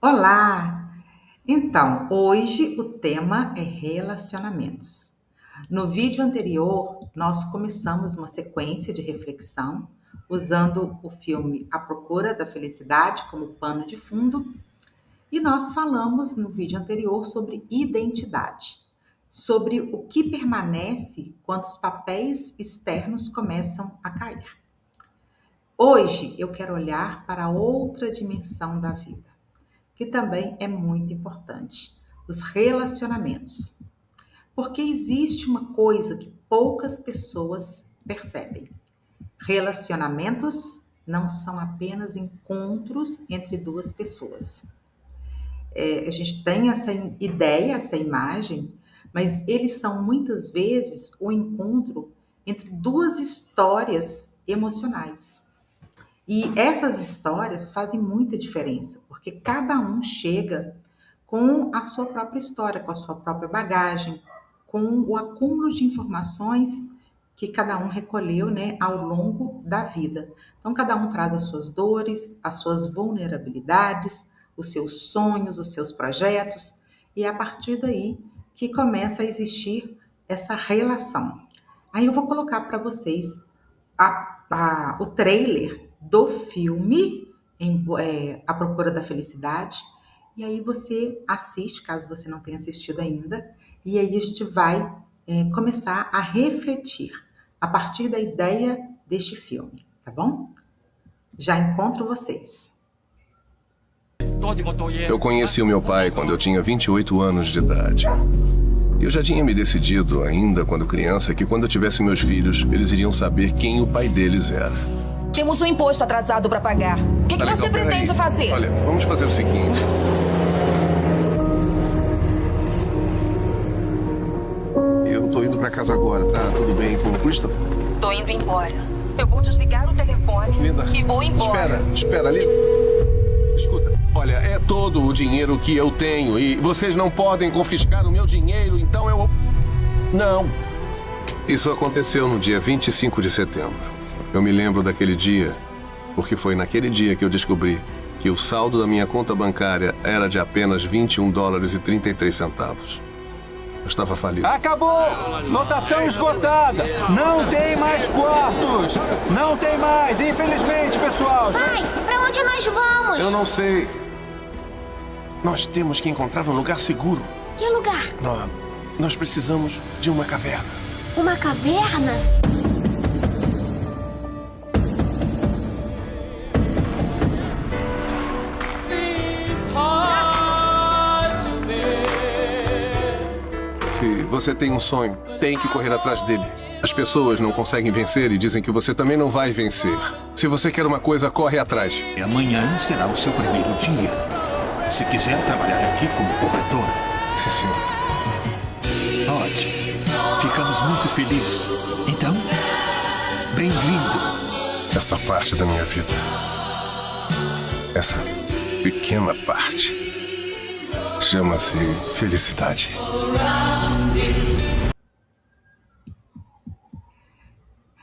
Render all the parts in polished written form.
Olá! Então, hoje o tema é relacionamentos. No vídeo anterior, nós começamos uma sequência de reflexão usando o filme A Procura da Felicidade como pano de fundo, e nós falamos no vídeo anterior sobre identidade, sobre o que permanece quando os papéis externos começam a cair. Hoje eu quero olhar para outra dimensão da vida, que também é muito importante: os relacionamentos. Porque existe uma coisa que poucas pessoas percebem: relacionamentos não são apenas encontros entre duas pessoas. A gente tem essa ideia, essa imagem, mas eles são muitas vezes o encontro entre duas histórias emocionais. E essas histórias fazem muita diferença, porque cada um chega com a sua própria história, com a sua própria bagagem, com o acúmulo de informações que cada um recolheu, né, ao longo da vida. Então, cada um traz as suas dores, as suas vulnerabilidades, os seus sonhos, os seus projetos, e é a partir daí que começa a existir essa relação. Aí eu vou colocar para vocês o trailer do filme A Procura da Felicidade. E aí você assiste, caso você não tenha assistido ainda, e aí a gente vai começar a refletir a partir da ideia deste filme, tá bom? Já encontro vocês. Eu conheci o meu pai quando eu tinha 28 anos de idade. Eu já tinha me decidido, ainda quando criança, que quando eu tivesse meus filhos, eles iriam saber quem o pai deles era. Temos um imposto atrasado para pagar. O que Tá você legal, pretende peraí. fazer? Olha, vamos fazer o seguinte. Eu tô indo pra casa agora, tá? Tudo bem com o Christopher? Tô indo embora. Eu vou desligar o telefone Linda, e vou embora. espera ali. Escuta, olha, é todo o dinheiro que eu tenho e vocês não podem confiscar o meu dinheiro, então eu... Não. Isso aconteceu no dia 25 de setembro. Eu me lembro daquele dia, porque foi naquele dia que eu descobri que o saldo da minha conta bancária era de apenas 21 dólares e 33 centavos. Eu estava falido. Acabou! Lotação esgotada! Não tem mais quartos! Não tem mais, infelizmente, pessoal! Pai, pra onde nós vamos? Eu não sei. Nós temos que encontrar um lugar seguro. Que lugar? Nós precisamos de uma caverna. Uma caverna? Se você tem um sonho, tem que correr atrás dele. As pessoas não conseguem vencer e dizem que você também não vai vencer. Se você quer uma coisa, corre atrás. E amanhã será o seu primeiro dia. Se quiser trabalhar aqui como corretor. Sim, senhor. Ótimo. Ficamos muito felizes. Então, bem-vindo. Essa parte da minha vida. Essa pequena parte. Chama-se felicidade.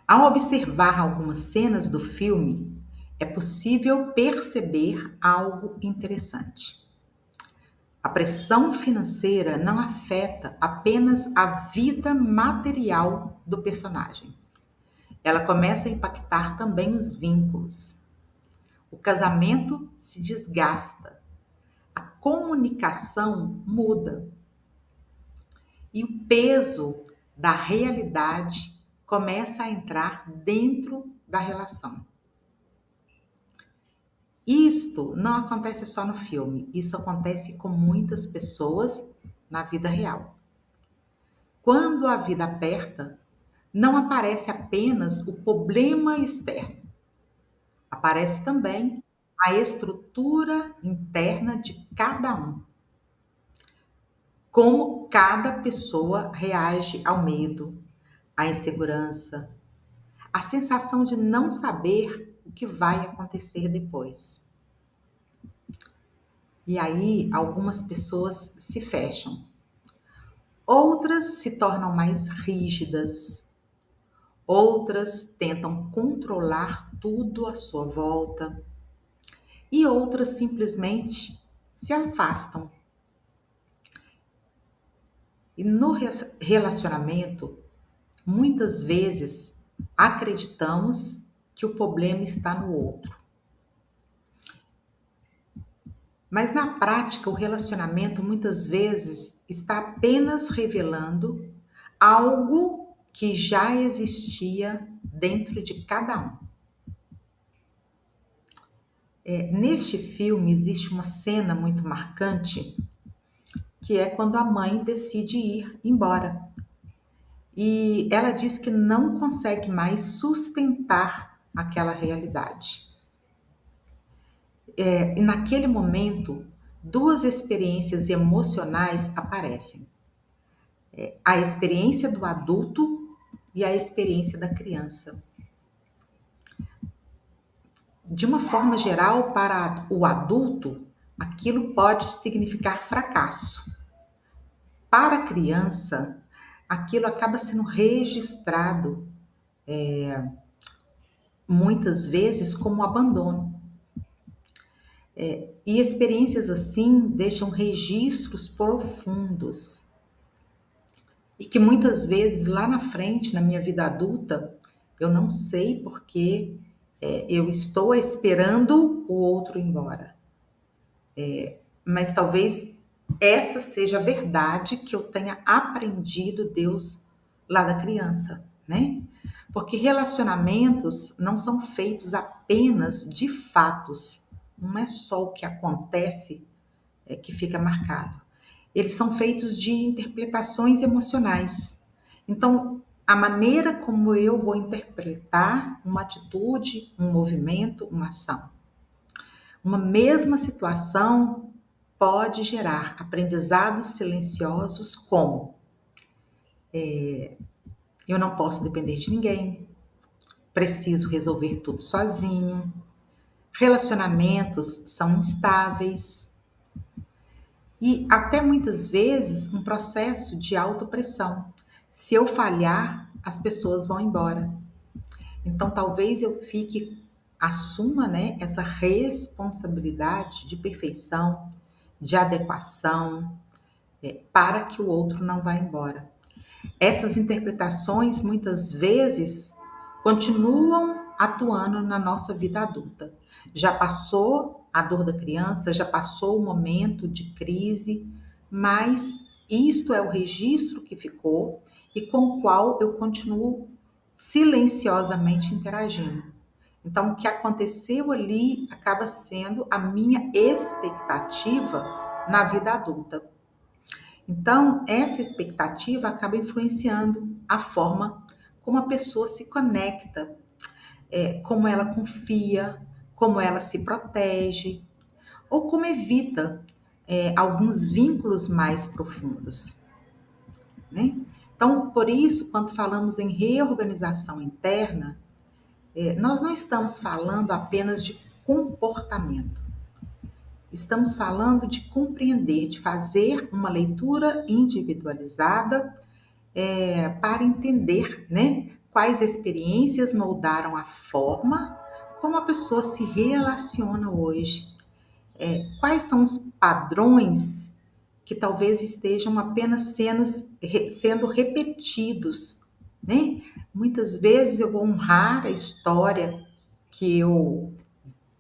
Ao observar algumas cenas do filme, é possível perceber algo interessante. A pressão financeira não afeta apenas a vida material do personagem. Ela começa a impactar também os vínculos. O casamento se desgasta. A comunicação muda. E o peso da realidade começa a entrar dentro da relação. Isto não acontece só no filme, isso acontece com muitas pessoas na vida real. Quando a vida aperta, não aparece apenas o problema externo, aparece também a estrutura interna de cada um. Como cada pessoa reage ao medo, à insegurança, à sensação de não saber o que vai acontecer depois. E aí, algumas pessoas se fecham. Outras se tornam mais rígidas. Outras tentam controlar tudo à sua volta. E outras simplesmente se afastam. E no relacionamento, muitas vezes acreditamos que o problema está no outro. Mas na prática, o relacionamento muitas vezes está apenas revelando algo que já existia dentro de cada um. Neste filme existe uma cena muito marcante, que é quando a mãe decide ir embora. E ela diz que não consegue mais sustentar aquela realidade. E naquele momento, duas experiências emocionais aparecem. A experiência do adulto e a experiência da criança. De uma forma geral, para o adulto, aquilo pode significar fracasso. Para a criança, aquilo acaba sendo registrado, muitas vezes, como abandono. E experiências assim deixam registros profundos. E que muitas vezes, lá na frente, na minha vida adulta, eu não sei porque eu estou esperando o outro ir embora. Mas talvez essa seja a verdade que eu tenha aprendido Deus lá da criança, né? Porque relacionamentos não são feitos apenas de fatos. Não é só o que acontece que fica marcado. Eles são feitos de interpretações emocionais. Então, a maneira como eu vou interpretar uma atitude, um movimento, uma ação. Uma mesma situação pode gerar aprendizados silenciosos como eu não posso depender de ninguém, preciso resolver tudo sozinho, relacionamentos são instáveis e até muitas vezes um processo de autopressão. Se eu falhar, as pessoas vão embora. Então talvez eu assuma, né, essa responsabilidade de perfeição, de adequação, para que o outro não vá embora. Essas interpretações muitas vezes continuam atuando na nossa vida adulta. Já passou a dor da criança, já passou o momento de crise, mas isto é o registro que ficou e com o qual eu continuo silenciosamente interagindo. Então, o que aconteceu ali acaba sendo a minha expectativa na vida adulta. Então, essa expectativa acaba influenciando a forma como a pessoa se conecta, como ela confia, como ela se protege, ou como evita alguns vínculos mais profundos, né? Então, por isso, quando falamos em reorganização interna, nós não estamos falando apenas de comportamento. Estamos falando de compreender, de fazer uma leitura individualizada para entender, né, quais experiências moldaram a forma como a pessoa se relaciona hoje. Quais são os padrões que talvez estejam apenas sendo repetidos, né? Muitas vezes eu vou honrar a história que eu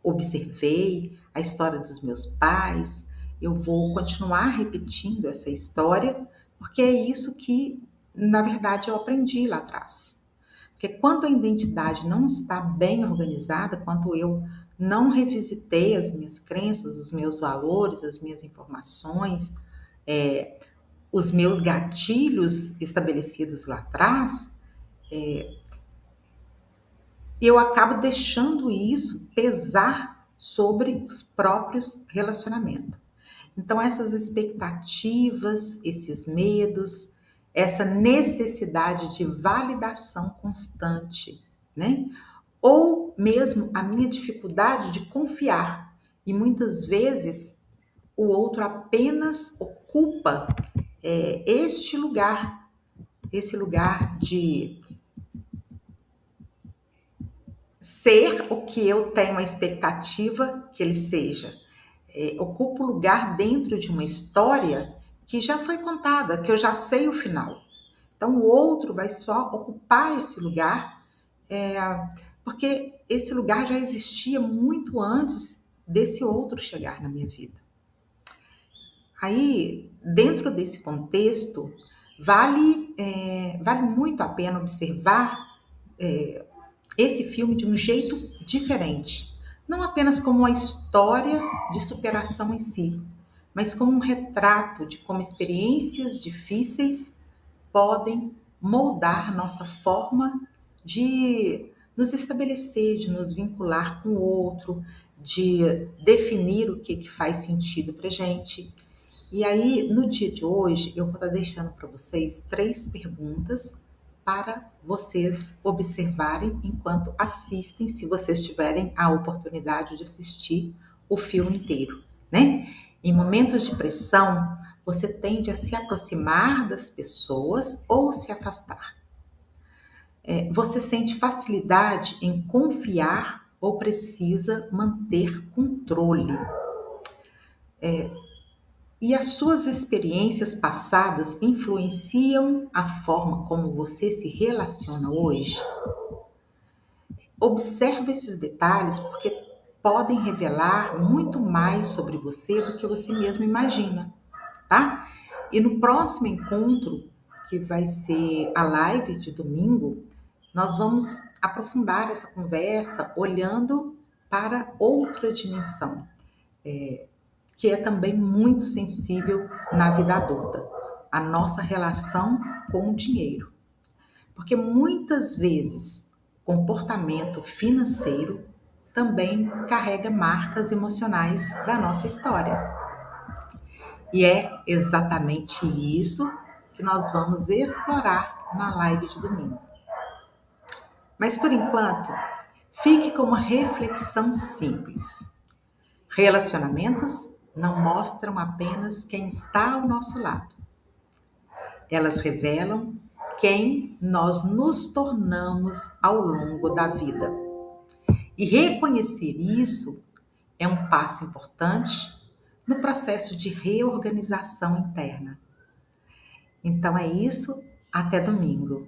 observei, a história dos meus pais, eu vou continuar repetindo essa história, porque é isso que, na verdade, eu aprendi lá atrás. Porque quando a identidade não está bem organizada, quando eu não revisitei as minhas crenças, os meus valores, as minhas informações, os meus gatilhos estabelecidos lá atrás, eu acabo deixando isso pesar sobre os próprios relacionamentos. Então, essas expectativas, esses medos, essa necessidade de validação constante, né? Ou mesmo a minha dificuldade de confiar. E muitas vezes o outro apenas ocupa esse lugar de ser o que eu tenho a expectativa que ele seja. ocupo lugar dentro de uma história que já foi contada, que eu já sei o final. Então, o outro vai só ocupar esse lugar, é, porque esse lugar já existia muito antes desse outro chegar na minha vida. Aí, dentro desse contexto, vale muito a pena observar esse filme de um jeito diferente. Não apenas como uma história de superação em si, mas como um retrato de como experiências difíceis podem moldar nossa forma de nos estabelecer, de nos vincular com o outro, de definir o que faz sentido para gente. E aí, no dia de hoje, eu vou estar deixando para vocês 3 perguntas para vocês observarem enquanto assistem, se vocês tiverem a oportunidade de assistir o filme inteiro, né? Em momentos de pressão, você tende a se aproximar das pessoas ou se afastar. Você sente facilidade em confiar ou precisa manter controle? E as suas experiências passadas influenciam a forma como você se relaciona hoje? Observe esses detalhes porque podem revelar muito mais sobre você do que você mesmo imagina, tá? E no próximo encontro, que vai ser a live de domingo, nós vamos aprofundar essa conversa olhando para outra dimensão, que é também muito sensível na vida adulta, a nossa relação com o dinheiro. Porque muitas vezes comportamento financeiro também carrega marcas emocionais da nossa história. E é exatamente isso que nós vamos explorar na live de domingo. Mas por enquanto, fique com uma reflexão simples. Relacionamentos não mostram apenas quem está ao nosso lado. Elas revelam quem nós nos tornamos ao longo da vida. E reconhecer isso é um passo importante no processo de reorganização interna. Então é isso, até domingo.